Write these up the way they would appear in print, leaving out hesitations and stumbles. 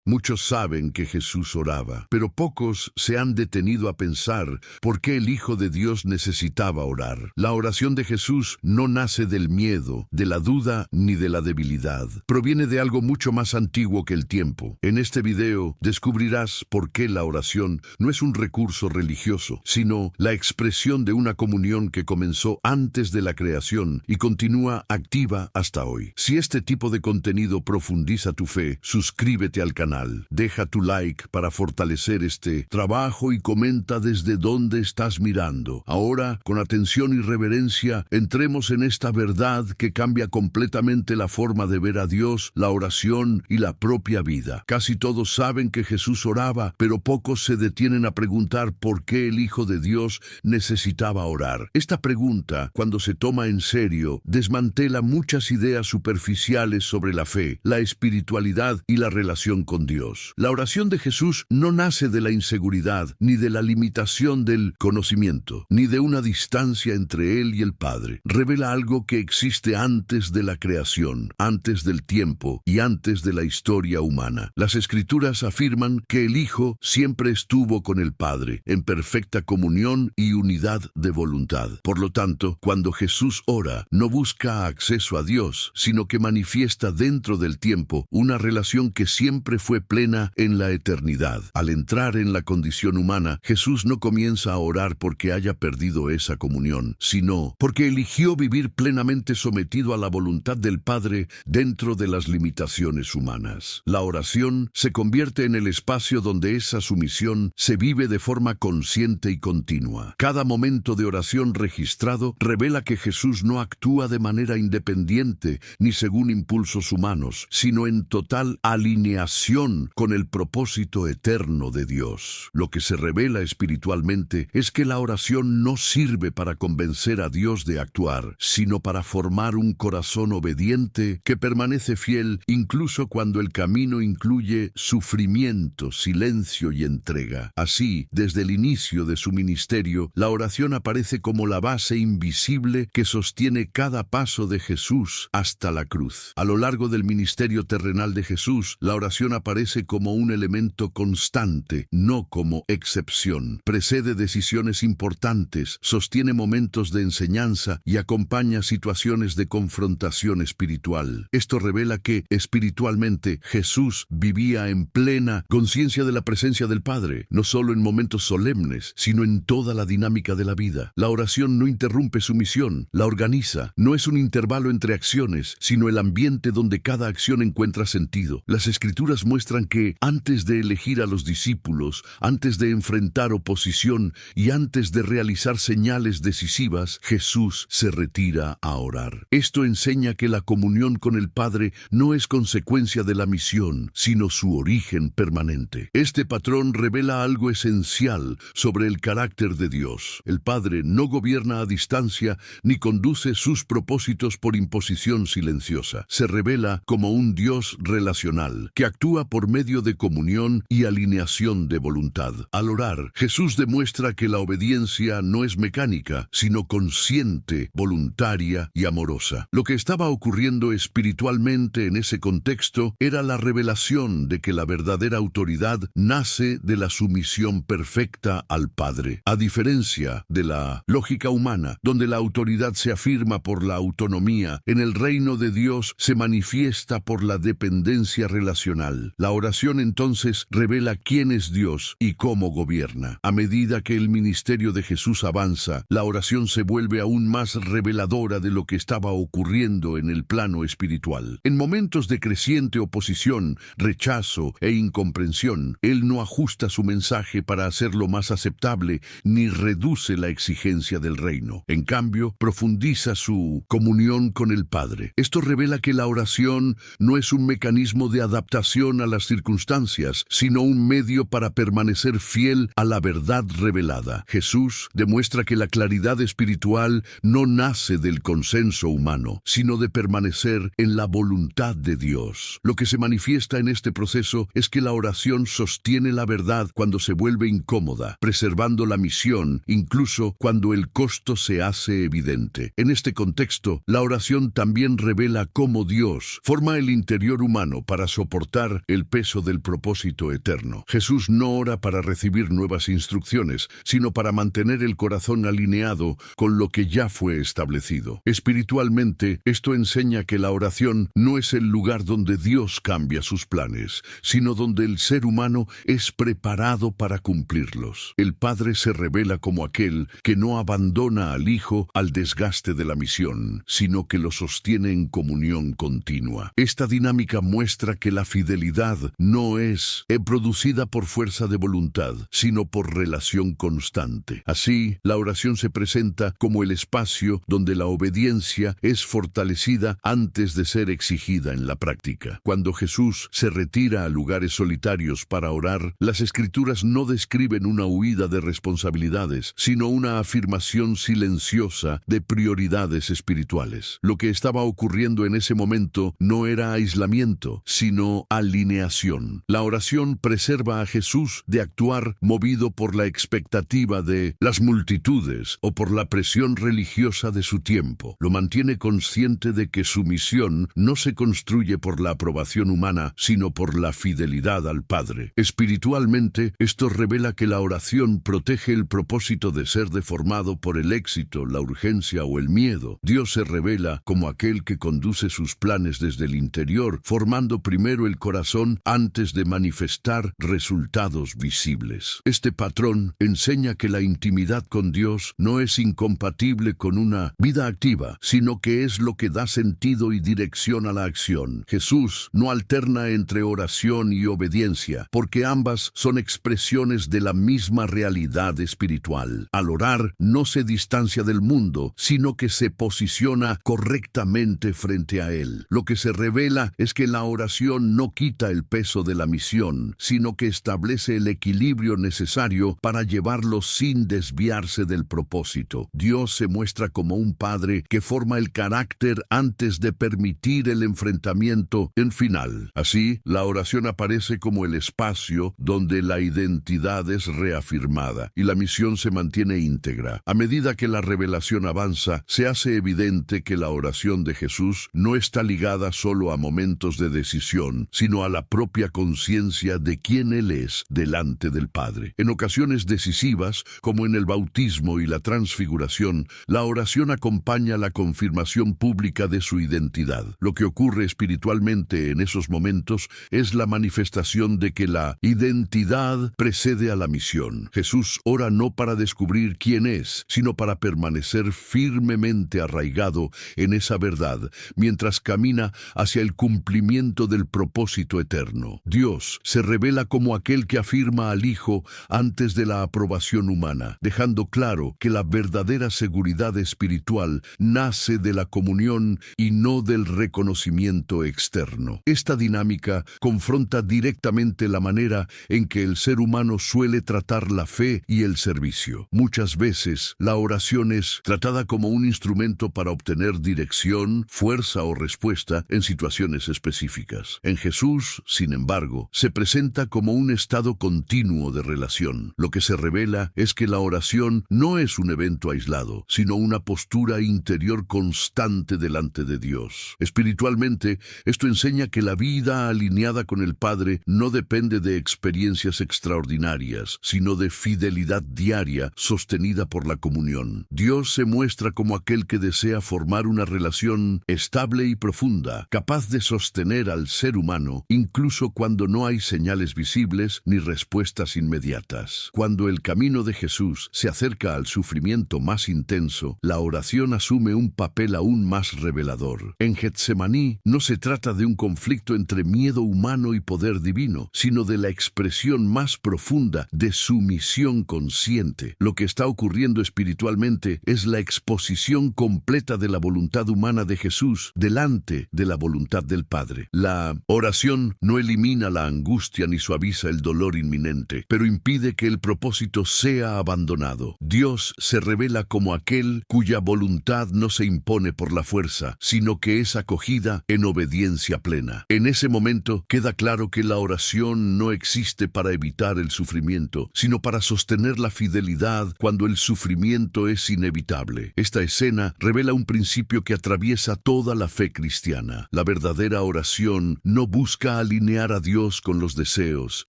Muchos saben que Jesús oraba, pero pocos se han detenido a pensar por qué el Hijo de Dios necesitaba orar. La oración de Jesús no nace del miedo, de la duda ni de la debilidad. Proviene de algo mucho más antiguo que el tiempo. En este video descubrirás por qué la oración no es un recurso religioso, sino la expresión de una comunión que comenzó antes de la creación y continúa activa hasta hoy. Si este tipo de contenido profundiza tu fe, suscríbete al canal, deja tu like para fortalecer este trabajo y comenta desde dónde estás mirando. Ahora, con atención y reverencia, entremos en esta verdad que cambia completamente la forma de ver a Dios, la oración y la propia vida. Casi todos saben que Jesús oraba, pero pocos se detienen a preguntar por qué el Hijo de Dios necesitaba orar. Esta pregunta, cuando se toma en serio, desmantela muchas ideas superficiales sobre la fe, la espiritualidad y la relación con Dios. La oración de Jesús no nace de la inseguridad, ni de la limitación del conocimiento, ni de una distancia entre Él y el Padre. Revela algo que existe antes de la creación, antes del tiempo y antes de la historia humana. Las Escrituras afirman que el Hijo siempre estuvo con el Padre, en perfecta comunión y unidad de voluntad. Por lo tanto, cuando Jesús ora, no busca acceso a Dios, sino que manifiesta dentro del tiempo una relación que siempre fue plena en la eternidad. Al entrar en la condición humana, Jesús no comienza a orar porque haya perdido esa comunión, sino porque eligió vivir plenamente sometido a la voluntad del Padre dentro de las limitaciones humanas. La oración se convierte en el espacio donde esa sumisión se vive de forma consciente y continua. Cada momento de oración registrado revela que Jesús no actúa de manera independiente ni según impulsos humanos, sino en total alineación con el propósito eterno de Dios. Lo que se revela espiritualmente es que la oración no sirve para convencer a Dios de actuar, sino para formar un corazón obediente que permanece fiel incluso cuando el camino incluye sufrimiento, silencio y entrega. Así, desde el inicio de su ministerio, la oración aparece como la base invisible que sostiene cada paso de Jesús hasta la cruz. A lo largo del ministerio terrenal de Jesús, la oración aparece como un elemento constante, no como excepción. Precede decisiones importantes, sostiene momentos de enseñanza y acompaña situaciones de confrontación espiritual. Esto revela que, espiritualmente, Jesús vivía en plena conciencia de la presencia del Padre, no solo en momentos solemnes, sino en toda la dinámica de la vida. La oración no interrumpe su misión, la organiza. No es un intervalo entre acciones, sino el ambiente donde cada acción encuentra sentido. Las Escrituras muestran que, antes de elegir a los discípulos, antes de enfrentar oposición y antes de realizar señales decisivas, Jesús se retira a orar. Esto enseña que la comunión con el Padre no es consecuencia de la misión, sino su origen permanente. Este patrón revela algo esencial sobre el carácter de Dios. El Padre no gobierna a distancia ni conduce sus propósitos por imposición silenciosa. Se revela como un Dios relacional, que actúa por medio de comunión y alineación de voluntad. Al orar, Jesús demuestra que la obediencia no es mecánica, sino consciente, voluntaria y amorosa. Lo que estaba ocurriendo espiritualmente en ese contexto era la revelación de que la verdadera autoridad nace de la sumisión perfecta al Padre. A diferencia de la lógica humana, donde la autoridad se afirma por la autonomía, en el reino de Dios se manifiesta por la dependencia relacional. La oración entonces revela quién es Dios y cómo gobierna. A medida que el ministerio de Jesús avanza, la oración se vuelve aún más reveladora de lo que estaba ocurriendo en el plano espiritual. En momentos de creciente oposición, rechazo e incomprensión, Él no ajusta su mensaje para hacerlo más aceptable ni reduce la exigencia del reino. En cambio, profundiza su comunión con el Padre. Esto revela que la oración no es un mecanismo de adaptación a las circunstancias, sino un medio para permanecer fiel a la verdad revelada. Jesús demuestra que la claridad espiritual no nace del consenso humano, sino de permanecer en la voluntad de Dios. Lo que se manifiesta en este proceso es que la oración sostiene la verdad cuando se vuelve incómoda, preservando la misión, incluso cuando el costo se hace evidente. En este contexto, la oración también revela cómo Dios forma el interior humano para soportar el el peso del propósito eterno. Jesús no ora para recibir nuevas instrucciones, sino para mantener el corazón alineado con lo que ya fue establecido. Espiritualmente, esto enseña que la oración no es el lugar donde Dios cambia sus planes, sino donde el ser humano es preparado para cumplirlos. El Padre se revela como aquel que no abandona al Hijo al desgaste de la misión, sino que lo sostiene en comunión continua. Esta dinámica muestra que la fidelidad no es producida por fuerza de voluntad, sino por relación constante. Así, la oración se presenta como el espacio donde la obediencia es fortalecida antes de ser exigida en la práctica. Cuando Jesús se retira a lugares solitarios para orar, las Escrituras no describen una huida de responsabilidades, sino una afirmación silenciosa de prioridades espirituales. Lo que estaba ocurriendo en ese momento no era aislamiento, sino alineación. La oración preserva a Jesús de actuar movido por la expectativa de las multitudes o por la presión religiosa de su tiempo. Lo mantiene consciente de que su misión no se construye por la aprobación humana, sino por la fidelidad al Padre. Espiritualmente, esto revela que la oración protege el propósito de ser deformado por el éxito, la urgencia o el miedo. Dios se revela como aquel que conduce sus planes desde el interior, formando primero el corazón antes de manifestar resultados visibles. Este patrón enseña que la intimidad con Dios no es incompatible con una vida activa, sino que es lo que da sentido y dirección a la acción. Jesús no alterna entre oración y obediencia, porque ambas son expresiones de la misma realidad espiritual. Al orar, no se distancia del mundo, sino que se posiciona correctamente frente a él. Lo que se revela es que la oración no quita el peso de la misión, sino que establece el equilibrio necesario para llevarlo sin desviarse del propósito. Dios se muestra como un padre que forma el carácter antes de permitir el enfrentamiento en final. Así, la oración aparece como el espacio donde la identidad es reafirmada y la misión se mantiene íntegra. A medida que la revelación avanza, se hace evidente que la oración de Jesús no está ligada solo a momentos de decisión, sino a la propia conciencia de quién Él es delante del Padre. En ocasiones decisivas, como en el bautismo y la transfiguración, la oración acompaña la confirmación pública de su identidad. Lo que ocurre espiritualmente en esos momentos es la manifestación de que la identidad precede a la misión. Jesús ora no para descubrir quién es, sino para permanecer firmemente arraigado en esa verdad, mientras camina hacia el cumplimiento del propósito eterno. Dios se revela como aquel que afirma al Hijo antes de la aprobación humana, dejando claro que la verdadera seguridad espiritual nace de la comunión y no del reconocimiento externo. Esta dinámica confronta directamente la manera en que el ser humano suele tratar la fe y el servicio. Muchas veces, la oración es tratada como un instrumento para obtener dirección, fuerza o respuesta en situaciones específicas. En Jesús, sin embargo, se presenta como un estado continuo de relación. Lo que se revela es que la oración no es un evento aislado, sino una postura interior constante delante de Dios. Espiritualmente, esto enseña que la vida alineada con el Padre no depende de experiencias extraordinarias, sino de fidelidad diaria sostenida por la comunión. Dios se muestra como aquel que desea formar una relación estable y profunda, capaz de sostener al ser humano, incluso cuando no hay señales visibles ni respuestas inmediatas. Cuando el camino de Jesús se acerca al sufrimiento más intenso, la oración asume un papel aún más revelador. En Getsemaní no se trata de un conflicto entre miedo humano y poder divino, sino de la expresión más profunda de sumisión consciente. Lo que está ocurriendo espiritualmente es la exposición completa de la voluntad humana de Jesús delante de la voluntad del Padre. La oración no elimina la angustia ni suaviza el dolor inminente, pero impide que el propósito sea abandonado. Dios se revela como aquel cuya voluntad no se impone por la fuerza, sino que es acogida en obediencia plena. En ese momento queda claro que la oración no existe para evitar el sufrimiento, sino para sostener la fidelidad cuando el sufrimiento es inevitable. Esta escena revela un principio que atraviesa toda la fe cristiana. La verdadera oración no busca implica alinear a Dios con los deseos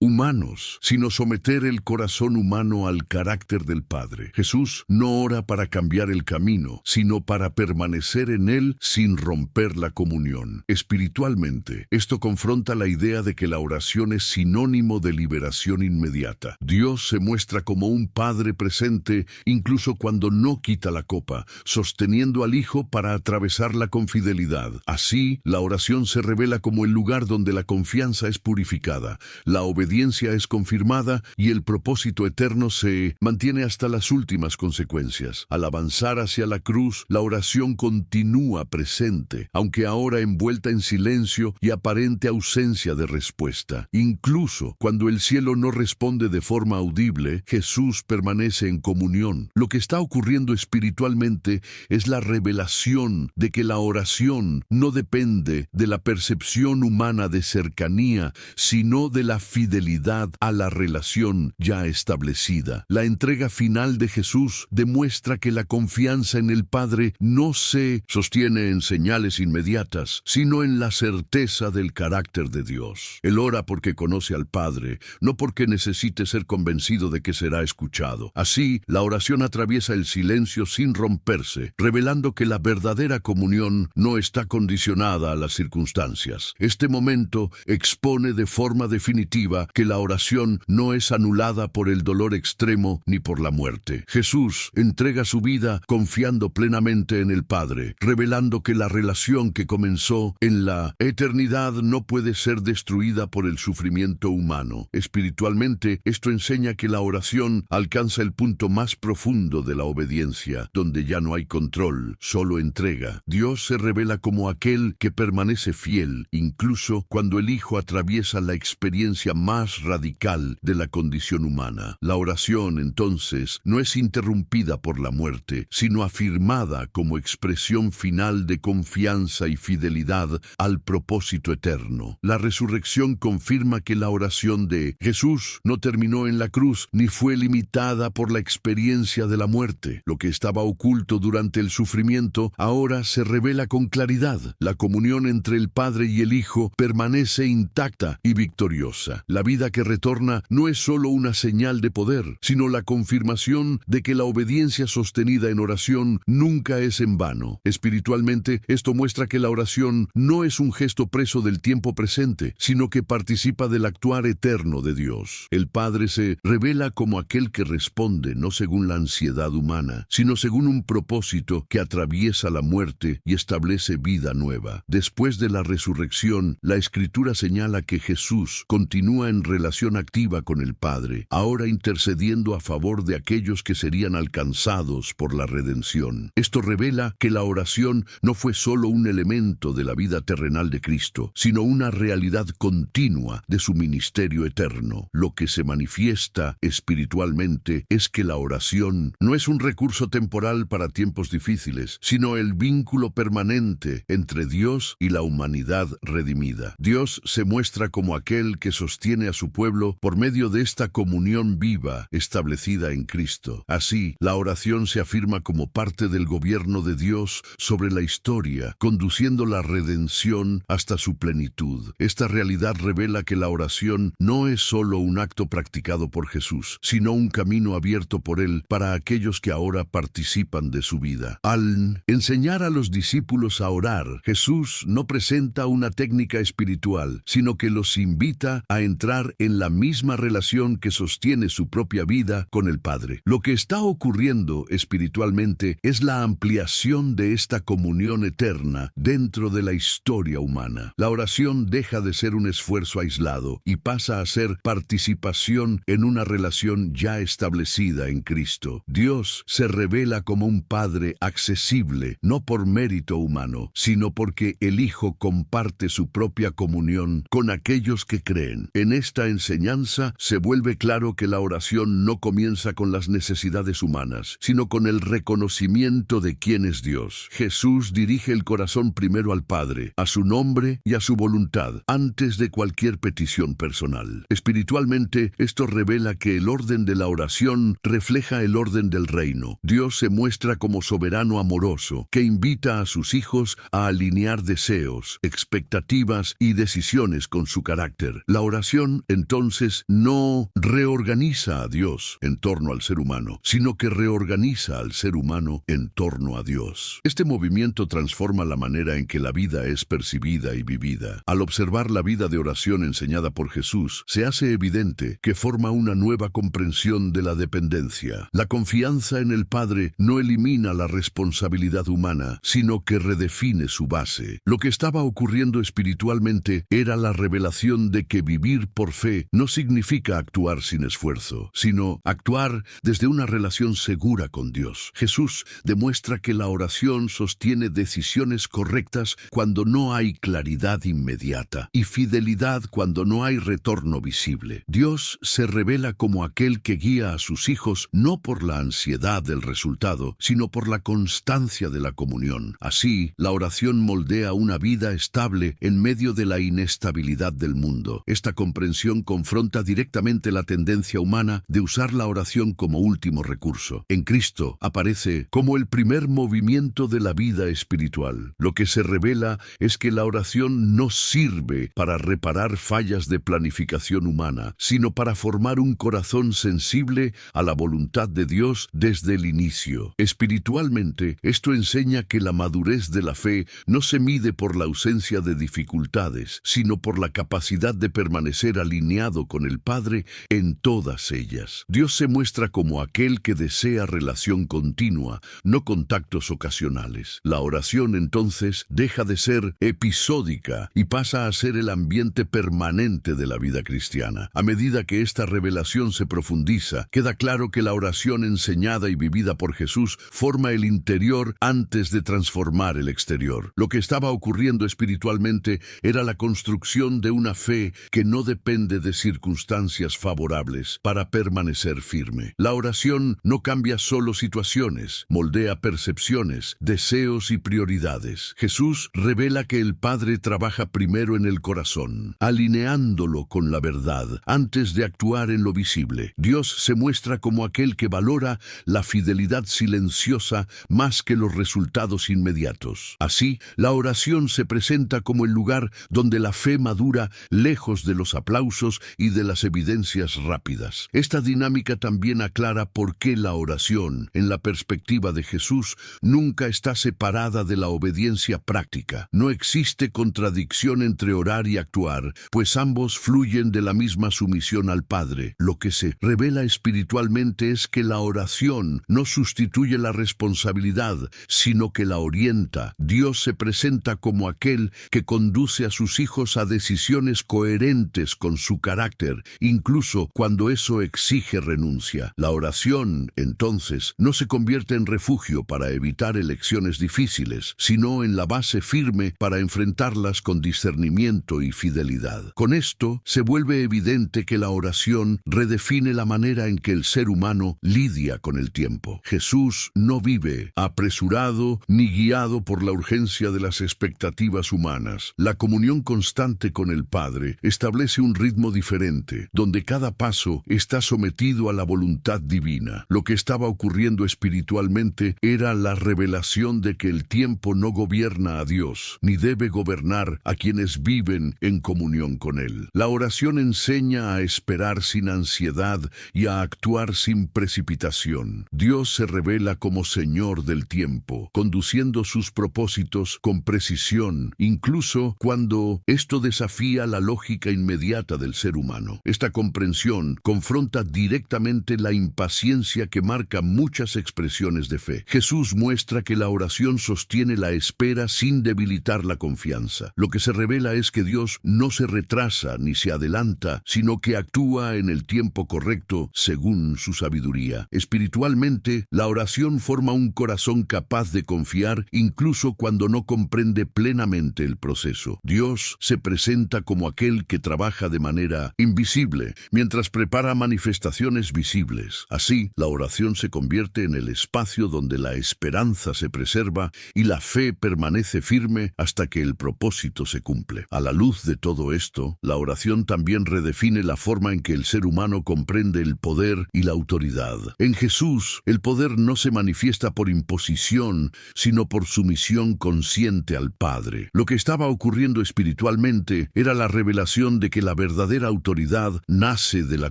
humanos, sino someter el corazón humano al carácter del Padre. Jesús no ora para cambiar el camino, sino para permanecer en él sin romper la comunión. Espiritualmente, esto confronta la idea de que la oración es sinónimo de liberación inmediata. Dios se muestra como un Padre presente incluso cuando no quita la copa, sosteniendo al Hijo para atravesarla con fidelidad. Así, la oración se revela como el lugar donde la confianza es purificada, la obediencia es confirmada y el propósito eterno se mantiene hasta las últimas consecuencias. Al avanzar hacia la cruz, la oración continúa presente, aunque ahora envuelta en silencio y aparente ausencia de respuesta. Incluso cuando el cielo no responde de forma audible, Jesús permanece en comunión. Lo que está ocurriendo espiritualmente es la revelación de que la oración no depende de la percepción humana de cercanía, sino de la fidelidad a la relación ya establecida. La entrega final de Jesús demuestra que la confianza en el Padre no se sostiene en señales inmediatas, sino en la certeza del carácter de Dios. Él ora porque conoce al Padre, no porque necesite ser convencido de que será escuchado. Así, la oración atraviesa el silencio sin romperse, revelando que la verdadera comunión no está condicionada a las circunstancias. Este momento expone de forma definitiva que la oración no es anulada por el dolor extremo ni por la muerte. Jesús entrega su vida confiando plenamente en el Padre, revelando que la relación que comenzó en la eternidad no puede ser destruida por el sufrimiento humano. Espiritualmente, esto enseña que la oración alcanza el punto más profundo de la obediencia, donde ya no hay control, solo entrega. Dios se revela como aquel que permanece fiel, incluso cuando el Hijo atraviesa la experiencia más radical de la condición humana. La oración, entonces, no es interrumpida por la muerte, sino afirmada como expresión final de confianza y fidelidad al propósito eterno. La resurrección confirma que la oración de Jesús no terminó en la cruz, ni fue limitada por la experiencia de la muerte. Lo que estaba oculto durante el sufrimiento ahora se revela con claridad. La comunión entre el Padre y el Hijo permanece intacta y victoriosa. La vida que retorna no es solo una señal de poder, sino la confirmación de que la obediencia sostenida en oración nunca es en vano. Espiritualmente, esto muestra que la oración no es un gesto preso del tiempo presente, sino que participa del actuar eterno de Dios. El Padre se revela como aquel que responde no según la ansiedad humana, sino según un propósito que atraviesa la muerte y establece vida nueva. Después de la resurrección, la Escritura señala que Jesús continúa en relación activa con el Padre, ahora intercediendo a favor de aquellos que serían alcanzados por la redención. Esto revela que la oración no fue solo un elemento de la vida terrenal de Cristo, sino una realidad continua de su ministerio eterno. Lo que se manifiesta espiritualmente es que la oración no es un recurso temporal para tiempos difíciles, sino el vínculo permanente entre Dios y la humanidad redimida. Dios se muestra como aquel que sostiene a su pueblo por medio de esta comunión viva establecida en Cristo. Así, la oración se afirma como parte del gobierno de Dios sobre la historia, conduciendo la redención hasta su plenitud. Esta realidad revela que la oración no es solo un acto practicado por Jesús, sino un camino abierto por Él para aquellos que ahora participan de su vida. Al enseñar a los discípulos a orar, Jesús no presenta una técnica espiritual, sino que los invita a entrar en la misma relación que sostiene su propia vida con el Padre. Lo que está ocurriendo espiritualmente es la ampliación de esta comunión eterna dentro de la historia humana. La oración deja de ser un esfuerzo aislado y pasa a ser participación en una relación ya establecida en Cristo. Dios se revela como un Padre accesible, no por mérito humano, sino porque el Hijo comparte su propia comunión con aquellos que creen. En esta enseñanza se vuelve claro que la oración no comienza con las necesidades humanas, sino con el reconocimiento de quién es Dios. Jesús dirige el corazón primero al Padre, a su nombre y a su voluntad, antes de cualquier petición personal. Espiritualmente, esto revela que el orden de la oración refleja el orden del reino. Dios se muestra como soberano amoroso, que invita a sus hijos a alinear deseos, expectativas y decisiones decisiones con su carácter. La oración, entonces, no reorganiza a Dios en torno al ser humano, sino que reorganiza al ser humano en torno a Dios. Este movimiento transforma la manera en que la vida es percibida y vivida. Al observar la vida de oración enseñada por Jesús, se hace evidente que forma una nueva comprensión de la dependencia. La confianza en el Padre no elimina la responsabilidad humana, sino que redefine su base. Lo que estaba ocurriendo espiritualmente era la revelación de que vivir por fe no significa actuar sin esfuerzo, sino actuar desde una relación segura con Dios. Jesús demuestra que la oración sostiene decisiones correctas cuando no hay claridad inmediata y fidelidad cuando no hay retorno visible. Dios se revela como aquel que guía a sus hijos no por la ansiedad del resultado, sino por la constancia de la comunión. Así, la oración moldea una vida estable en medio de la inestabilidad del mundo. Esta comprensión confronta directamente la tendencia humana de usar la oración como último recurso. En Cristo aparece como el primer movimiento de la vida espiritual. Lo que se revela es que la oración no sirve para reparar fallas de planificación humana, sino para formar un corazón sensible a la voluntad de Dios desde el inicio. Espiritualmente, esto enseña que la madurez de la fe no se mide por la ausencia de dificultades, sino por la capacidad de permanecer alineado con el Padre en todas ellas. Dios se muestra como aquel que desea relación continua, no contactos ocasionales. La oración, entonces, deja de ser episódica y pasa a ser el ambiente permanente de la vida cristiana. A medida que esta revelación se profundiza, queda claro que la oración enseñada y vivida por Jesús forma el interior antes de transformar el exterior. Lo que estaba ocurriendo espiritualmente era la construcción de una fe que no depende de circunstancias favorables para permanecer firme. La oración no cambia solo situaciones, moldea percepciones, deseos y prioridades. Jesús revela que el Padre trabaja primero en el corazón, alineándolo con la verdad antes de actuar en lo visible. Dios se muestra como aquel que valora la fidelidad silenciosa más que los resultados inmediatos. Así, la oración se presenta como el lugar donde la fe madura lejos de los aplausos y de las evidencias rápidas. Esta dinámica también aclara por qué la oración, en la perspectiva de Jesús, nunca está separada de la obediencia práctica. No existe contradicción entre orar y actuar, pues ambos fluyen de la misma sumisión al Padre. Lo que se revela espiritualmente es que la oración no sustituye la responsabilidad, sino que la orienta. Dios se presenta como aquel que conduce a sus hijos a decisiones coherentes con su carácter, incluso cuando eso exige renuncia. La oración, entonces, no se convierte en refugio para evitar elecciones difíciles, sino en la base firme para enfrentarlas con discernimiento y fidelidad. Con esto, se vuelve evidente que la oración redefine la manera en que el ser humano lidia con el tiempo. Jesús no vive apresurado ni guiado por la urgencia de las expectativas humanas. La comunión constante con el Padre establece un ritmo diferente, donde cada paso está sometido a la voluntad divina. Lo que estaba ocurriendo espiritualmente era la revelación de que el tiempo no gobierna a Dios, ni debe gobernar a quienes viven en comunión con Él. La oración enseña a esperar sin ansiedad y a actuar sin precipitación. Dios se revela como Señor del tiempo, conduciendo sus propósitos con precisión, incluso cuando esto desafía la lógica inmediata del ser humano. Esta comprensión confronta directamente la impaciencia que marca muchas expresiones de fe. Jesús muestra que la oración sostiene la espera sin debilitar la confianza. Lo que se revela es que Dios no se retrasa ni se adelanta, sino que actúa en el tiempo correcto según su sabiduría. Espiritualmente, la oración forma un corazón capaz de confiar incluso cuando no comprende plenamente el proceso. Dios se presenta como aquel que trabaja de manera invisible, mientras prepara manifestaciones visibles. Así, la oración se convierte en el espacio donde la esperanza se preserva y la fe permanece firme hasta que el propósito se cumple. A la luz de todo esto, la oración también redefine la forma en que el ser humano comprende el poder y la autoridad. En Jesús, el poder no se manifiesta por imposición, sino por sumisión consciente al Padre. Lo que estaba ocurriendo espiritualmente espiritualmente era la revelación de que la verdadera autoridad nace de la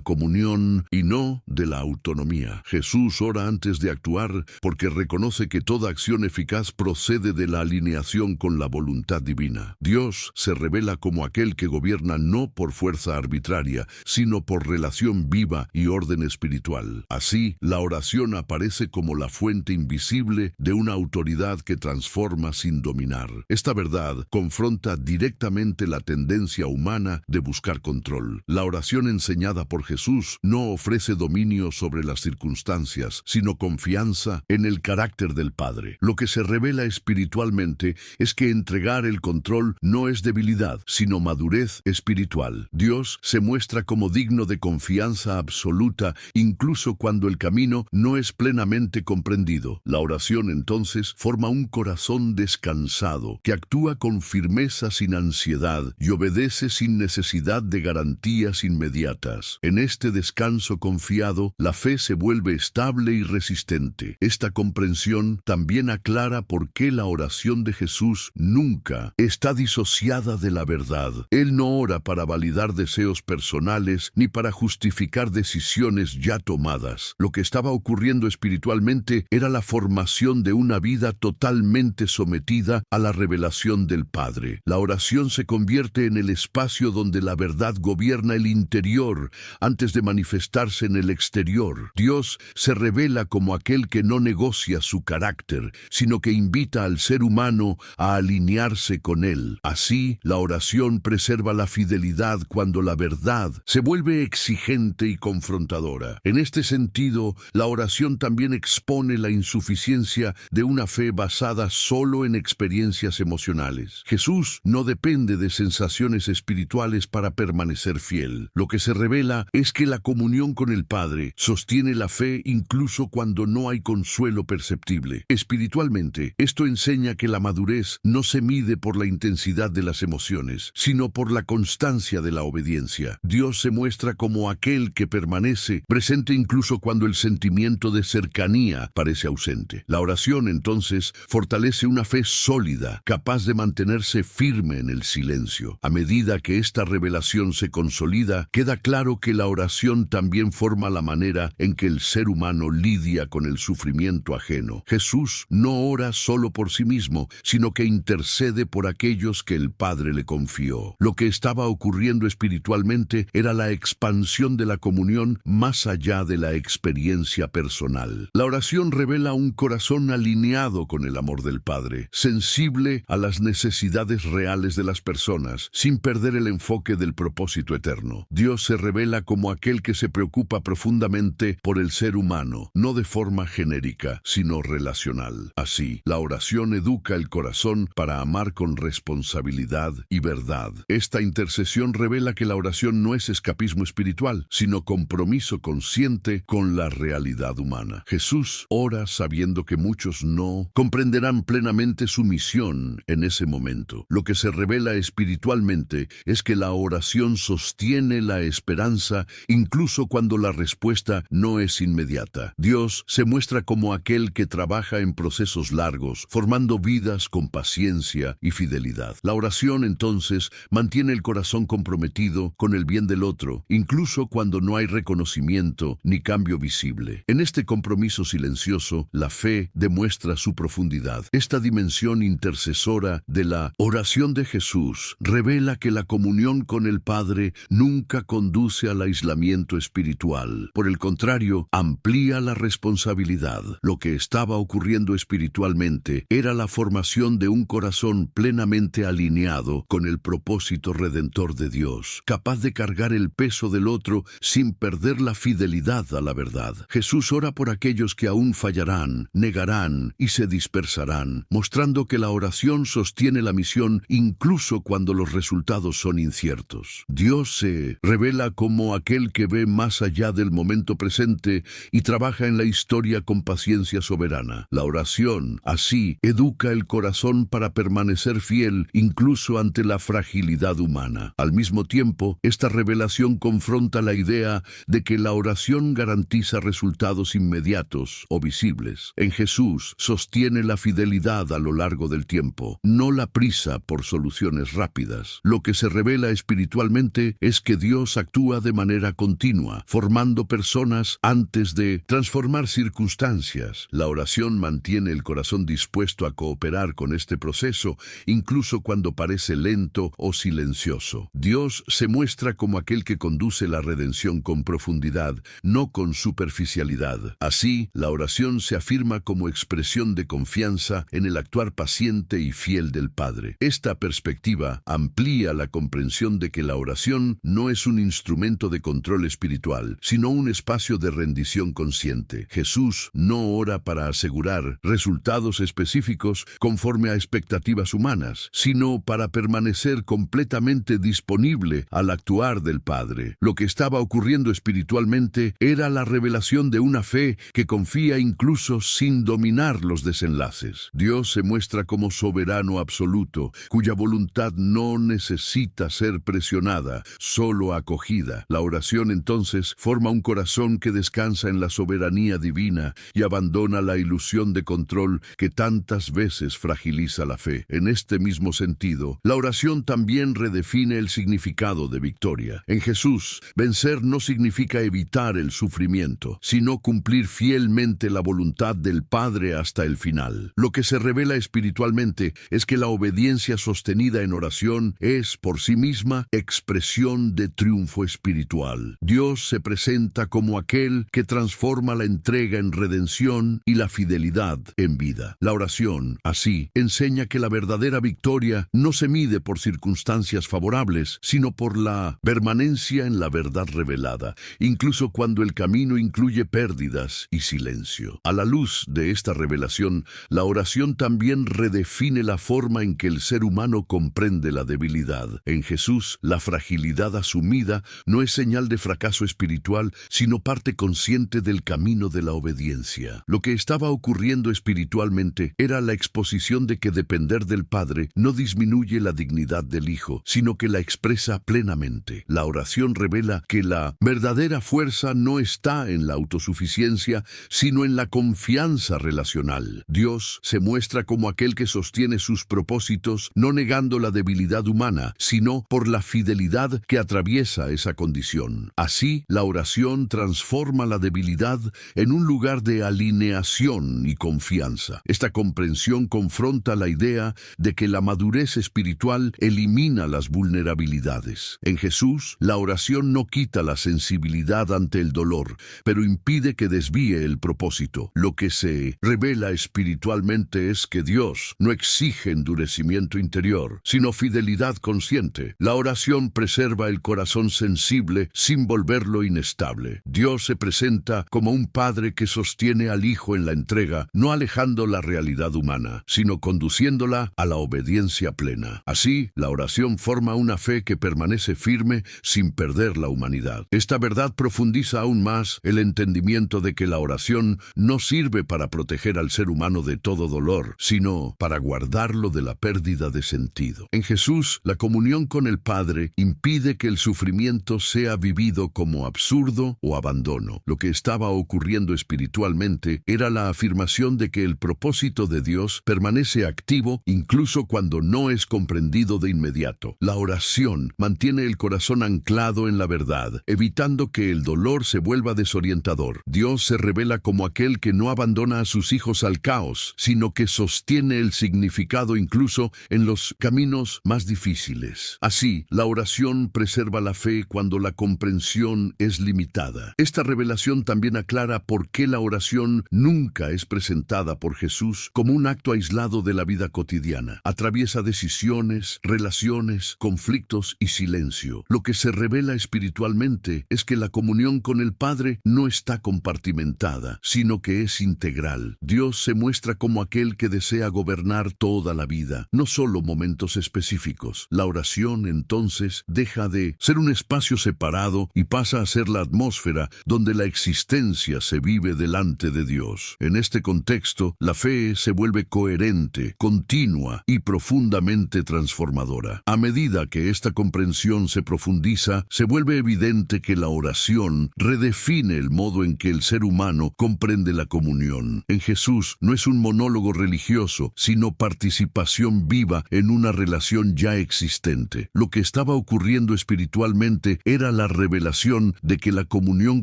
comunión y no de la autonomía. Jesús ora antes de actuar porque reconoce que toda acción eficaz procede de la alineación con la voluntad divina. Dios se revela como aquel que gobierna no por fuerza arbitraria, sino por relación viva y orden espiritual. Así, la oración aparece como la fuente invisible de una autoridad que transforma sin dominar. Esta verdad confronta directamente la tendencia humana de buscar control. La oración enseñada por Jesús no ofrece dominio sobre las circunstancias, sino confianza en el carácter del Padre. Lo que se revela espiritualmente es que entregar el control no es debilidad, sino madurez espiritual. Dios se muestra como digno de confianza absoluta, incluso cuando el camino no es plenamente comprendido. La oración entonces forma un corazón descansado, que actúa con firmeza sin ansiedad y obedece sin necesidad de garantías inmediatas. En este descanso confiado, la fe se vuelve estable y resistente. Esta comprensión también aclara por qué la oración de Jesús nunca está disociada de la verdad. Él no ora para validar deseos personales ni para justificar decisiones ya tomadas. Lo que estaba ocurriendo espiritualmente era la formación de una vida totalmente sometida a la revelación del Padre. La oración se convierte en el espacio donde la verdad gobierna el interior antes de manifestarse en el exterior. Dios se revela como aquel que no negocia su carácter, sino que invita al ser humano a alinearse con él. Así, la oración preserva la fidelidad cuando la verdad se vuelve exigente y confrontadora. En este sentido, la oración también expone la insuficiencia de una fe basada solo en experiencias emocionales. Jesús no depende de sensaciones espirituales para permanecer fiel. Lo que se revela es que la comunión con el Padre sostiene la fe incluso cuando no hay consuelo perceptible. Espiritualmente, esto enseña que la madurez no se mide por la intensidad de las emociones, sino por la constancia de la obediencia. Dios se muestra como aquel que permanece presente incluso cuando el sentimiento de cercanía parece ausente. La oración, entonces, fortalece una fe sólida, capaz de mantenerse firme en el silencio. A medida que esta revelación se consolida, queda claro que la oración también forma la manera en que el ser humano lidia con el sufrimiento ajeno. Jesús no ora solo por sí mismo, sino que intercede por aquellos que el Padre le confió. Lo que estaba ocurriendo espiritualmente era la expansión de la comunión más allá de la experiencia personal. La oración revela un corazón alineado con el amor del Padre, sensible a las necesidades reales de las personas, sin perder el enfoque del propósito eterno. Dios se revela como aquel que se preocupa profundamente por el ser humano, no de forma genérica, sino relacional. Así, la oración educa el corazón para amar con responsabilidad y verdad. Esta intercesión revela que la oración no es escapismo espiritual, sino compromiso consciente con la realidad humana. Jesús ora sabiendo que muchos no comprenderán plenamente su misión en ese momento. Lo que se revela espiritualmente es que la oración sostiene la esperanza incluso cuando la respuesta no es inmediata. Dios se muestra como aquel que trabaja en procesos largos, formando vidas con paciencia y fidelidad. La oración, entonces, mantiene el corazón comprometido con el bien del otro, incluso cuando no hay reconocimiento ni cambio visible. En este compromiso silencioso, la fe demuestra su profundidad. Esta dimensión intercesora de la oración de Jesús revela que la comunión con el Padre nunca conduce al aislamiento espiritual. Por el contrario, amplía la responsabilidad. Lo que estaba ocurriendo espiritualmente era la formación de un corazón plenamente alineado con el propósito redentor de Dios, capaz de cargar el peso del otro sin perder la fidelidad a la verdad. Jesús ora por aquellos que aún fallarán, negarán y se dispersarán, mostrando que la oración sostiene la misión incluso cuando los resultados son inciertos. Dios se revela como aquel que ve más allá del momento presente y trabaja en la historia con paciencia soberana. La oración, así, educa el corazón para permanecer fiel incluso ante la fragilidad humana. Al mismo tiempo, esta revelación confronta la idea de que la oración garantiza resultados inmediatos o visibles. En Jesús sostiene la fidelidad a lo largo del tiempo, no la prisa por soluciones respuestas rápidas. Lo que se revela espiritualmente es que Dios actúa de manera continua, formando personas antes de transformar circunstancias. La oración mantiene el corazón dispuesto a cooperar con este proceso, incluso cuando parece lento o silencioso. Dios se muestra como aquel que conduce la redención con profundidad, no con superficialidad. Así, la oración se afirma como expresión de confianza en el actuar paciente y fiel del Padre. Esta perspectiva amplía la comprensión de que la oración no es un instrumento de control espiritual, sino un espacio de rendición consciente. Jesús no ora para asegurar resultados específicos conforme a expectativas humanas, sino para permanecer completamente disponible al actuar del Padre. Lo que estaba ocurriendo espiritualmente era la revelación de una fe que confía incluso sin dominar los desenlaces. Dios se muestra como soberano absoluto, cuya voluntad no necesita ser presionada, solo acogida. La oración entonces forma un corazón que descansa en la soberanía divina y abandona la ilusión de control que tantas veces fragiliza la fe. En este mismo sentido, la oración también redefine el significado de victoria. En Jesús, vencer no significa evitar el sufrimiento, sino cumplir fielmente la voluntad del Padre hasta el final. Lo que se revela espiritualmente es que la obediencia sostenida en oración es, por sí misma, expresión de triunfo espiritual. Dios se presenta como aquel que transforma la entrega en redención y la fidelidad en vida. La oración, así, enseña que la verdadera victoria no se mide por circunstancias favorables, sino por la permanencia en la verdad revelada, incluso cuando el camino incluye pérdidas y silencio. A la luz de esta revelación, la oración también redefine la forma en que el ser humano comprende la debilidad. En Jesús, la fragilidad asumida no es señal de fracaso espiritual, sino parte consciente del camino de la obediencia. Lo que estaba ocurriendo espiritualmente era la exposición de que depender del Padre no disminuye la dignidad del Hijo, sino que la expresa plenamente. La oración revela que la verdadera fuerza no está en la autosuficiencia, sino en la confianza relacional. Dios se muestra como aquel que sostiene sus propósitos, no negando la debilidad humana, sino por la fidelidad que atraviesa esa condición. Así, la oración transforma la debilidad en un lugar de alineación y confianza. Esta comprensión confronta la idea de que la madurez espiritual elimina las vulnerabilidades. En Jesús, la oración no quita la sensibilidad ante el dolor, pero impide que desvíe el propósito. Lo que se revela espiritualmente es que Dios no exige endurecimiento interior, sino fidelidad consciente. La oración preserva el corazón sensible sin volverlo inestable. Dios se presenta como un padre que sostiene al Hijo en la entrega, no alejando la realidad humana, sino conduciéndola a la obediencia plena. Así, la oración forma una fe que permanece firme sin perder la humanidad. Esta verdad profundiza aún más el entendimiento de que la oración no sirve para proteger al ser humano de todo dolor, sino para guardarlo de la pérdida de sentido. En Jesús, la comunión con el Padre impide que el sufrimiento sea vivido como absurdo o abandono. Lo que estaba ocurriendo espiritualmente era la afirmación de que el propósito de Dios permanece activo incluso cuando no es comprendido de inmediato. La oración mantiene el corazón anclado en la verdad, evitando que el dolor se vuelva desorientador. Dios se revela como aquel que no abandona a sus hijos al caos, sino que sostiene el significado incluso en los caminos más difíciles. Así, la oración preserva la fe cuando la comprensión es limitada. Esta revelación también aclara por qué la oración nunca es presentada por Jesús como un acto aislado de la vida cotidiana. Atraviesa decisiones, relaciones, conflictos y silencio. Lo que se revela espiritualmente es que la comunión con el Padre no está compartimentada, sino que es integral. Dios se muestra como aquel que desea gobernar toda la vida, no solo momentos específicos. La oración, entonces, deja de ser un espacio separado y pasa a ser la atmósfera donde la existencia se vive delante de Dios. En este contexto, la fe se vuelve coherente, continua y profundamente transformadora. A medida que esta comprensión se profundiza, se vuelve evidente que la oración redefine el modo en que el ser humano comprende la comunión. En Jesús no es un monólogo religioso, sino participación viva en una relación relación ya existente. Lo que estaba ocurriendo espiritualmente era la revelación de que la comunión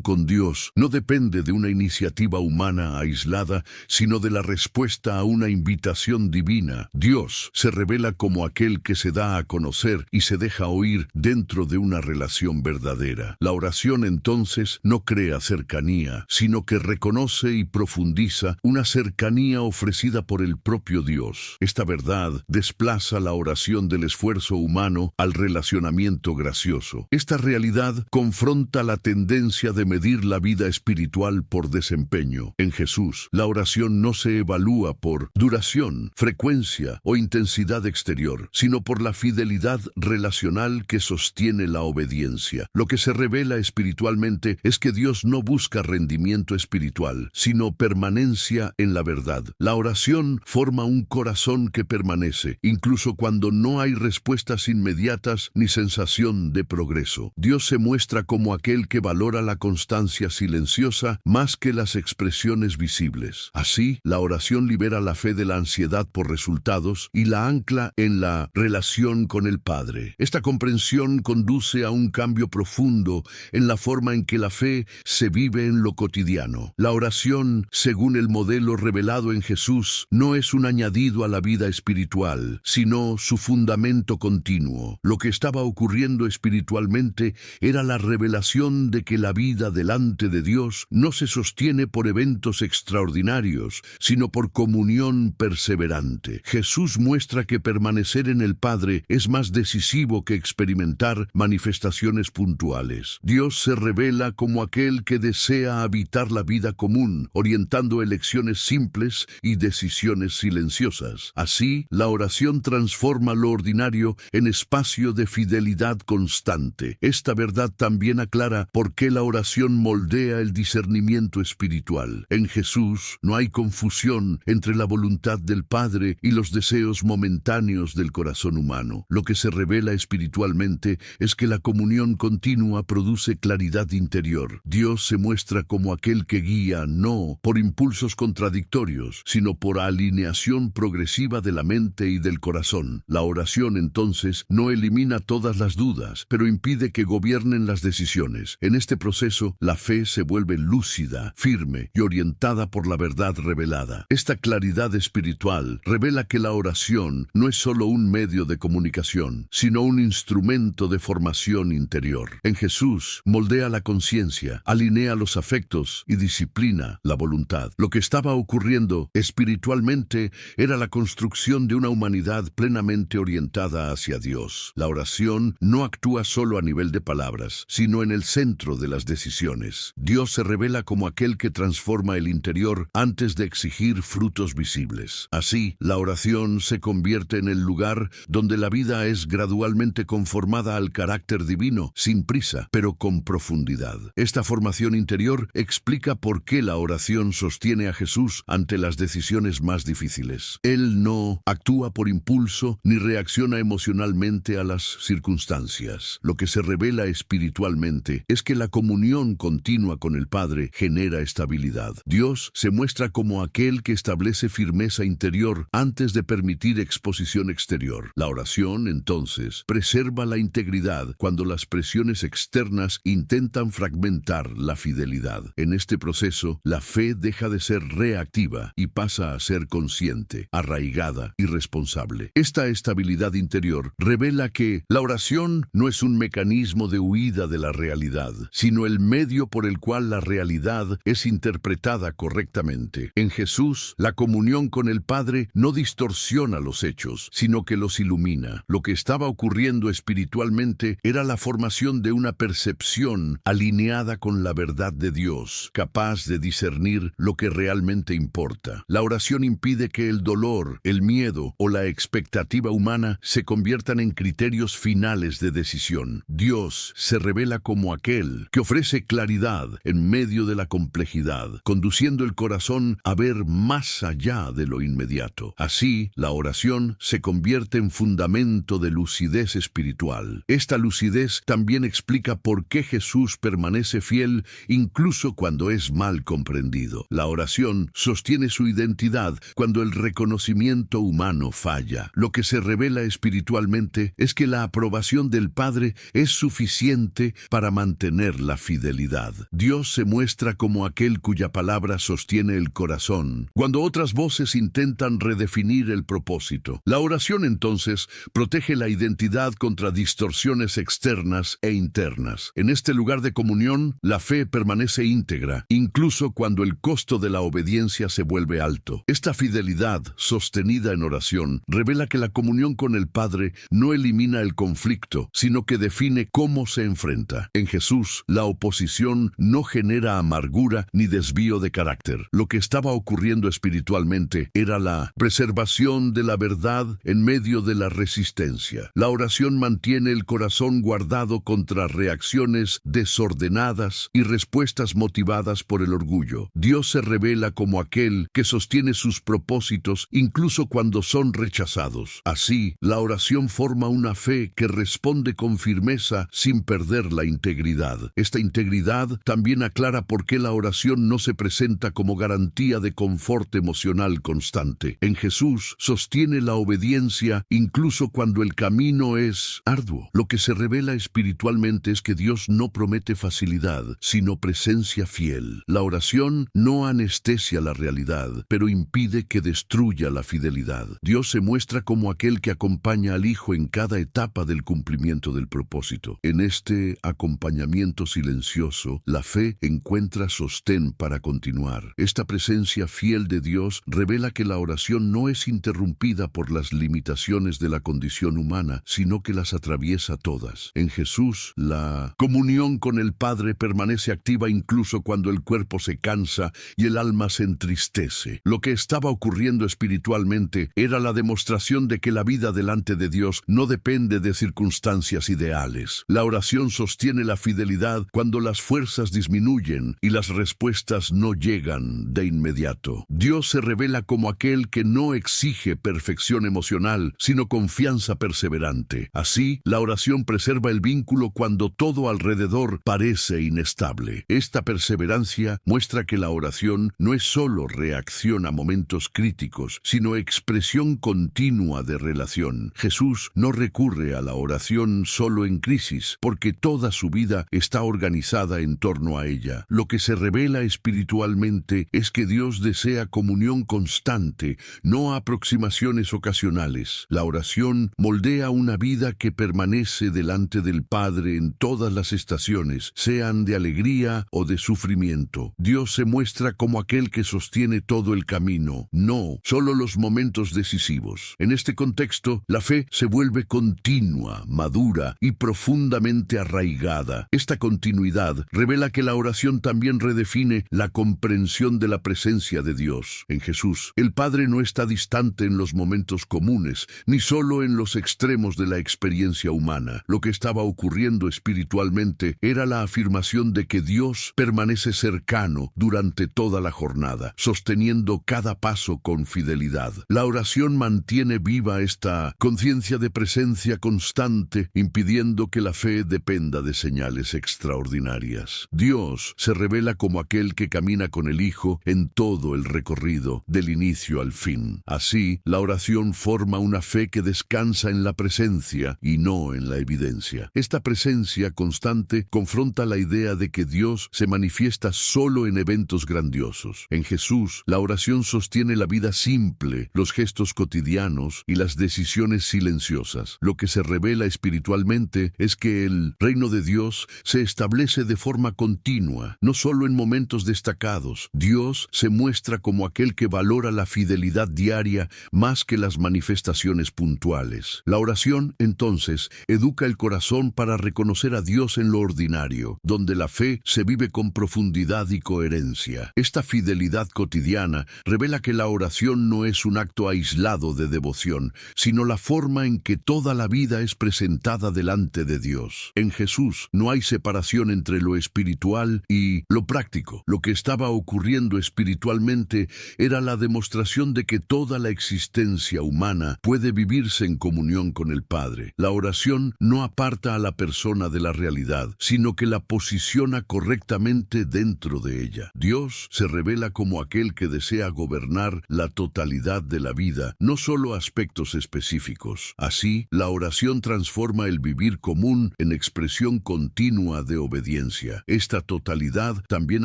con Dios no depende de una iniciativa humana aislada, sino de la respuesta a una invitación divina. Dios se revela como aquel que se da a conocer y se deja oír dentro de una relación verdadera. La oración entonces no crea cercanía, sino que reconoce y profundiza una cercanía ofrecida por el propio Dios. Esta verdad desplaza la oración del esfuerzo humano al relacionamiento gracioso. Esta realidad confronta la tendencia de medir la vida espiritual por desempeño. En Jesús, la oración no se evalúa por duración, frecuencia o intensidad exterior, sino por la fidelidad relacional que sostiene la obediencia. Lo que se revela espiritualmente es que Dios no busca rendimiento espiritual, sino permanencia en la verdad. La oración forma un corazón que permanece, incluso cuando no hay respuestas inmediatas ni sensación de progreso. Dios se muestra como aquel que valora la constancia silenciosa más que las expresiones visibles. Así, la oración libera la fe de la ansiedad por resultados y la ancla en la relación con el Padre. Esta comprensión conduce a un cambio profundo en la forma en que la fe se vive en lo cotidiano. La oración, según el modelo revelado en Jesús, no es un añadido a la vida espiritual, sino su fundamento continuo. Lo que estaba ocurriendo espiritualmente era la revelación de que la vida delante de Dios no se sostiene por eventos extraordinarios, sino por comunión perseverante. Jesús muestra que permanecer en el Padre es más decisivo que experimentar manifestaciones puntuales. Dios se revela como aquel que desea habitar la vida común, orientando elecciones simples y decisiones silenciosas. Así, la oración transforma lo ordinario en espacio de fidelidad constante. Esta verdad también aclara por qué la oración moldea el discernimiento espiritual. En Jesús no hay confusión entre la voluntad del Padre y los deseos momentáneos del corazón humano. Lo que se revela espiritualmente es que la comunión continua produce claridad interior. Dios se muestra como aquel que guía no por impulsos contradictorios, sino por alineación progresiva de la mente y del corazón. La oración, entonces, no elimina todas las dudas, pero impide que gobiernen las decisiones. En este proceso, la fe se vuelve lúcida, firme y orientada por la verdad revelada. Esta claridad espiritual revela que la oración no es solo un medio de comunicación, sino un instrumento de formación interior. En Jesús, moldea la conciencia, alinea los afectos y disciplina la voluntad. Lo que estaba ocurriendo espiritualmente era la construcción de una humanidad plenamente orientada hacia Dios. La oración no actúa solo a nivel de palabras, sino en el centro de las decisiones. Dios se revela como aquel que transforma el interior antes de exigir frutos visibles. Así, la oración se convierte en el lugar donde la vida es gradualmente conformada al carácter divino, sin prisa, pero con profundidad. Esta formación interior explica por qué la oración sostiene a Jesús ante las decisiones más difíciles. Él no actúa por impulso ni reacciona emocionalmente a las circunstancias. Lo que se revela espiritualmente es que la comunión continua con el Padre genera estabilidad. Dios se muestra como aquel que establece firmeza interior antes de permitir exposición exterior. La oración, entonces, preserva la integridad cuando las presiones externas intentan fragmentar la fidelidad. En este proceso, la fe deja de ser reactiva y pasa a ser consciente, arraigada y responsable. Esta estabilidad interior revela que la oración no es un mecanismo de huida de la realidad, sino el medio por el cual la realidad es interpretada correctamente. En Jesús, la comunión con el Padre no distorsiona los hechos, sino que los ilumina. Lo que estaba ocurriendo espiritualmente era la formación de una percepción alineada con la verdad de Dios, capaz de discernir lo que realmente importa. La oración impide que el dolor, el miedo o la expectativa humana se conviertan en criterios finales de decisión. Dios se revela como aquel que ofrece claridad en medio de la complejidad, conduciendo el corazón a ver más allá de lo inmediato. Así, la oración se convierte en fundamento de lucidez espiritual. Esta lucidez también explica por qué Jesús permanece fiel incluso cuando es mal comprendido. La oración sostiene su identidad cuando el reconocimiento humano falla. Lo que se se revela espiritualmente es que la aprobación del Padre es suficiente para mantener la fidelidad. Dios se muestra como aquel cuya palabra sostiene el corazón, cuando otras voces intentan redefinir el propósito. La oración, entonces, protege la identidad contra distorsiones externas e internas. En este lugar de comunión, la fe permanece íntegra, incluso cuando el costo de la obediencia se vuelve alto. Esta fidelidad, sostenida en oración, revela que la comunión con el Padre no elimina el conflicto, sino que define cómo se enfrenta. En Jesús, la oposición no genera amargura ni desvío de carácter. Lo que estaba ocurriendo espiritualmente era la preservación de la verdad en medio de la resistencia. La oración mantiene el corazón guardado contra reacciones desordenadas y respuestas motivadas por el orgullo. Dios se revela como aquel que sostiene sus propósitos incluso cuando son rechazados. Así, la oración forma una fe que responde con firmeza sin perder la integridad. Esta integridad también aclara por qué la oración no se presenta como garantía de confort emocional constante. En Jesús sostiene la obediencia incluso cuando el camino es arduo. Lo que se revela espiritualmente es que Dios no promete facilidad, sino presencia fiel. La oración no anestesia la realidad, pero impide que destruya la fidelidad. Dios se muestra como aquel que acompaña al Hijo en cada etapa del cumplimiento del propósito. En este acompañamiento silencioso, la fe encuentra sostén para continuar. Esta presencia fiel de Dios revela que la oración no es interrumpida por las limitaciones de la condición humana, sino que las atraviesa todas. En Jesús, la comunión con el Padre permanece activa incluso cuando el cuerpo se cansa y el alma se entristece. Lo que estaba ocurriendo espiritualmente era la demostración de que la vida delante de Dios no depende de circunstancias ideales. La oración sostiene la fidelidad cuando las fuerzas disminuyen y las respuestas no llegan de inmediato. Dios se revela como aquel que no exige perfección emocional, sino confianza perseverante. Así, la oración preserva el vínculo cuando todo alrededor parece inestable. Esta perseverancia muestra que la oración no es solo reacción a momentos críticos, sino expresión continua de relación. Jesús no recurre a la oración solo en crisis, porque toda su vida está organizada en torno a ella. Lo que se revela espiritualmente es que Dios desea comunión constante, no aproximaciones ocasionales. La oración moldea una vida que permanece delante del Padre en todas las estaciones, sean de alegría o de sufrimiento. Dios se muestra como aquel que sostiene todo el camino, no solo los momentos decisivos. En este contexto, la fe se vuelve continua, madura y profundamente arraigada. Esta continuidad revela que la oración también redefine la comprensión de la presencia de Dios. En Jesús, el Padre no está distante en los momentos comunes, ni solo en los extremos de la experiencia humana. Lo que estaba ocurriendo espiritualmente era la afirmación de que Dios permanece cercano durante toda la jornada, sosteniendo cada paso con fidelidad. La oración mantiene viva esta conciencia de presencia constante, impidiendo que la fe dependa de señales extraordinarias. Dios se revela como aquel que camina con el Hijo en todo el recorrido, del inicio al fin. Así, la oración forma una fe que descansa en la presencia y no en la evidencia. Esta presencia constante confronta la idea de que Dios se manifiesta solo en eventos grandiosos. En Jesús, la oración sostiene la vida simple, los gestos cotidianos y las decisiones silenciosas. Lo que se revela espiritualmente es que el reino de Dios se establece de forma continua, no solo en momentos destacados. Dios se muestra como aquel que valora la fidelidad diaria más que las manifestaciones puntuales. La oración, entonces, educa el corazón para reconocer a Dios en lo ordinario, donde la fe se vive con profundidad y coherencia. Esta fidelidad cotidiana revela que la oración no es un acto aislado de devoción, sino la forma en que toda la vida es presentada delante de Dios. En Jesús no hay separación entre lo espiritual y lo práctico. Lo que estaba ocurriendo espiritualmente era la demostración de que toda la existencia humana puede vivirse en comunión con el Padre. La oración no aparta a la persona de la realidad, sino que la posiciona correctamente dentro de ella. Dios se revela como aquel que desea gobernar la totalidad de la vida, no solo aspectos momentos específicos. Así, la oración transforma el vivir común en expresión continua de obediencia. Esta totalidad también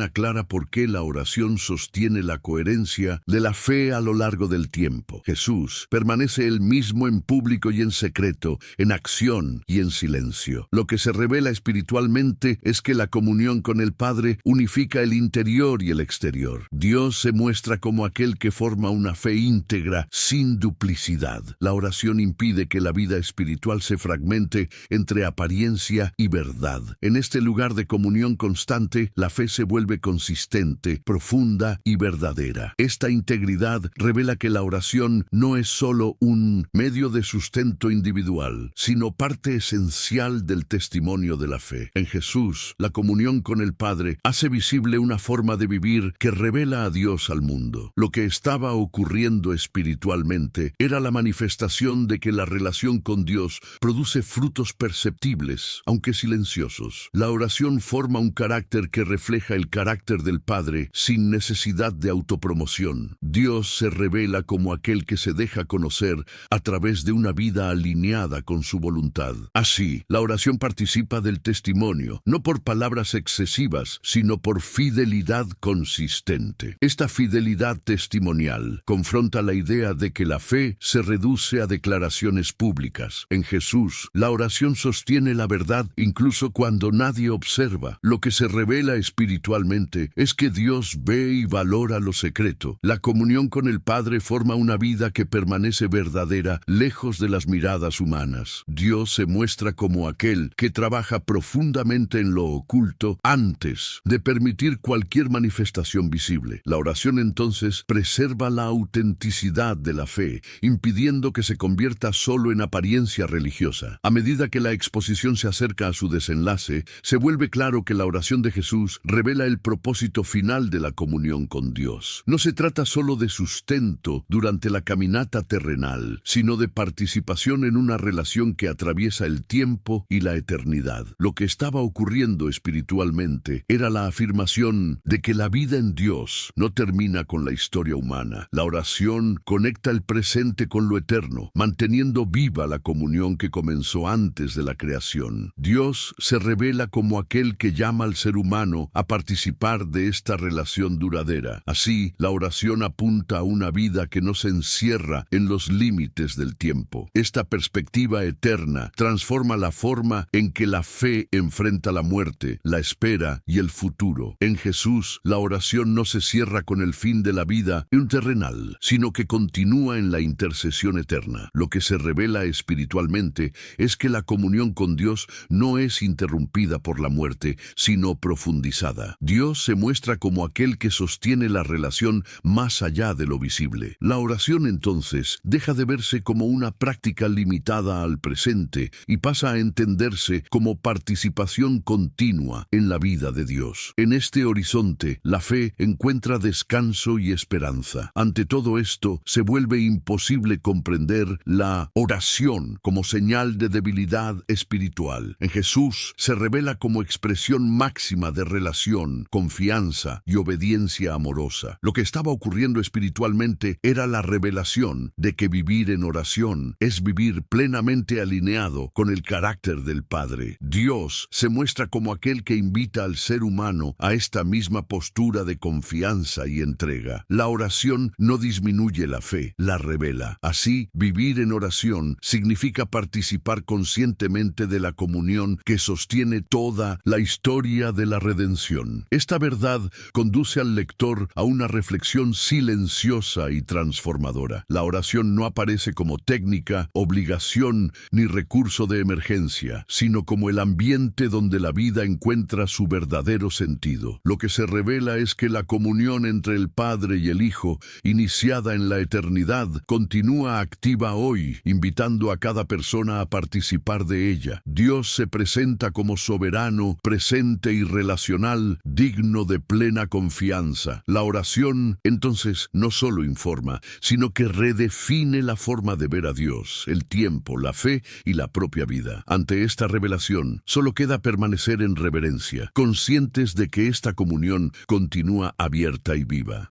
aclara por qué la oración sostiene la coherencia de la fe a lo largo del tiempo. Jesús permanece el mismo en público y en secreto, en acción y en silencio. Lo que se revela espiritualmente es que la comunión con el Padre unifica el interior y el exterior. Dios se muestra como aquel que forma una fe íntegra, sin duplicidad. La oración impide que la vida espiritual se fragmente entre apariencia y verdad. En este lugar de comunión constante, la fe se vuelve consistente, profunda y verdadera. Esta integridad revela que la oración no es solo un medio de sustento individual, sino parte esencial del testimonio de la fe. En Jesús, la comunión con el Padre hace visible una forma de vivir que revela a Dios al mundo. Lo que estaba ocurriendo espiritualmente era la manifestación de que la relación con Dios produce frutos perceptibles, aunque silenciosos. La oración forma un carácter que refleja el carácter del Padre sin necesidad de autopromoción. Dios se revela como aquel que se deja conocer a través de una vida alineada con su voluntad. Así, la oración participa del testimonio, no por palabras excesivas, sino por fidelidad consistente. Esta fidelidad testimonial confronta la idea de que la fe se reduce a declaraciones públicas. En Jesús, la oración sostiene la verdad incluso cuando nadie observa. Lo que se revela espiritualmente es que Dios ve y valora lo secreto. La comunión con el Padre forma una vida que permanece verdadera, lejos de las miradas humanas. Dios se muestra como aquel que trabaja profundamente en lo oculto antes de permitir cualquier manifestación visible. La oración entonces preserva la autenticidad de la fe, impidiendo que se convierta solo en apariencia religiosa. A medida que la exposición se acerca a su desenlace, se vuelve claro que la oración de Jesús revela el propósito final de la comunión con Dios. No se trata solo de sustento durante la caminata terrenal, sino de participación en una relación que atraviesa el tiempo y la eternidad. Lo que estaba ocurriendo espiritualmente era la afirmación de que la vida en Dios no termina con la historia humana. La oración conecta el presente con lo eterno, manteniendo viva la comunión que comenzó antes de la creación. Dios se revela como aquel que llama al ser humano a participar de esta relación duradera. Así, la oración apunta a una vida que no se encierra en los límites del tiempo. Esta perspectiva eterna transforma la forma en que la fe enfrenta la muerte, la espera y el futuro. En Jesús, la oración no se cierra con el fin de la vida terrenal, sino que continúa en la intercesión eterna. Lo que se revela espiritualmente es que la comunión con Dios no es interrumpida por la muerte, sino profundizada. Dios se muestra como aquel que sostiene la relación más allá de lo visible. La oración entonces deja de verse como una práctica limitada al presente y pasa a entenderse como participación continua en la vida de Dios. En este horizonte, la fe encuentra descanso y esperanza. Ante todo esto, se vuelve imposible comprender la oración como señal de debilidad espiritual. En Jesús se revela como expresión máxima de relación, confianza y obediencia amorosa. Lo que estaba ocurriendo espiritualmente era la revelación de que vivir en oración es vivir plenamente alineado con el carácter del Padre. Dios se muestra como aquel que invita al ser humano a esta misma postura de confianza y entrega. La oración no disminuye la fe, la revela. Así, vivir en oración significa participar conscientemente de la comunión que sostiene toda la historia de la redención. Esta verdad conduce al lector a una reflexión silenciosa y transformadora. La oración no aparece como técnica, obligación ni recurso de emergencia, sino como el ambiente donde la vida encuentra su verdadero sentido. Lo que se revela es que la comunión entre el Padre y el Hijo, iniciada en la eternidad, continúa activa hoy, invitando a cada persona a participar de ella. Dios se presenta como soberano, presente y relacional, digno de plena confianza. La oración, entonces, no solo informa, sino que redefine la forma de ver a Dios, el tiempo, la fe y la propia vida. Ante esta revelación, solo queda permanecer en reverencia, conscientes de que esta comunión continúa abierta y viva.